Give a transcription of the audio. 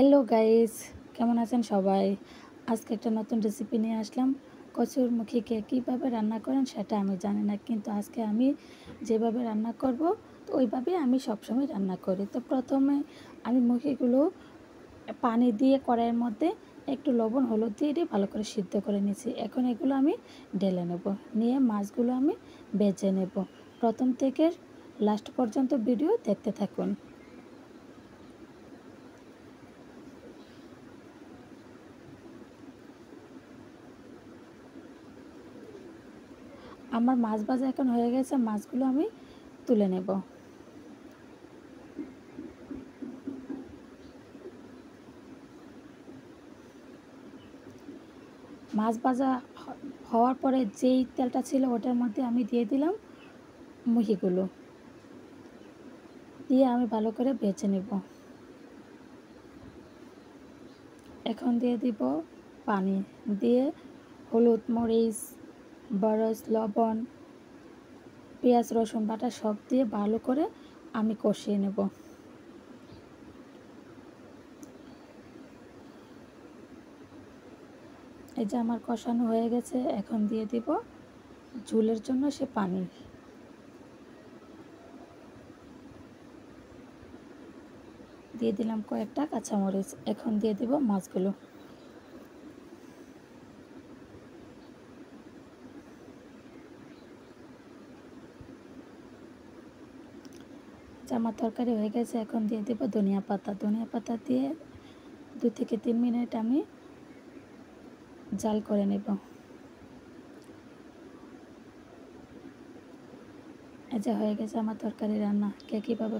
Hello guys, কেমন আছেন সবাই? আজকে একটা নতুন রেসিপি নিয়ে আসলাম। কচুরমুখী কেক কীভাবে রান্না করেন সেটা আমি জানি না, কিন্তু আজকে আমি যেভাবে রান্না করব তো ওইভাবেই আমি সবসময় রান্না করি। তো প্রথমে আমি মুখিগুলো পানি দিয়ে কড়াইয়ের মধ্যে একটু লবণ হলুদ দিয়ে ভালো করে সিদ্ধ করে নিয়েছি। এখন এগুলো আমি ঢেলে নেব, নিয়ে মাছগুলো আমি ভেজে নেব। প্রথম থেকে লাস্ট পর্যন্ত ভিডিও দেখতে থাকুন। আমার মাছ ভাজা এখন হয়ে গেছে, মাছগুলো আমি তুলে নেব। মাছ ভাজা হওয়ার পরে যেই তেলটা ছিল ওটার মধ্যে আমি দিয়ে দিলাম মুখিগুলো, দিয়ে আমি ভালো করে ভেজে নেব। এখন দিয়ে দিব পানি, দিয়ে হলুদ মরিচ বরজ লবণ পেঁয়াজ রসুন বাটা সব দিয়ে ভালো করে আমি কষিয়ে নেব। এই যে আমার কষানো হয়ে গেছে, এখন দিয়ে দিব ঝোলের জন্য সে পানি। দিয়ে দিলাম কয়েকটা কাঁচামরিচ। এখন দিয়ে দিব মাছগুলো। আমার তরকারি হয়ে গেছে, এখন দিয়ে দেব ধনিয়া পাতা। ধনিয়া পাতা দিয়ে 2 থেকে 3 মিনিট আমি জাল করে নেব। এই যে হয়ে গেছে আমার তরকারি রান্না। কে কীভাবে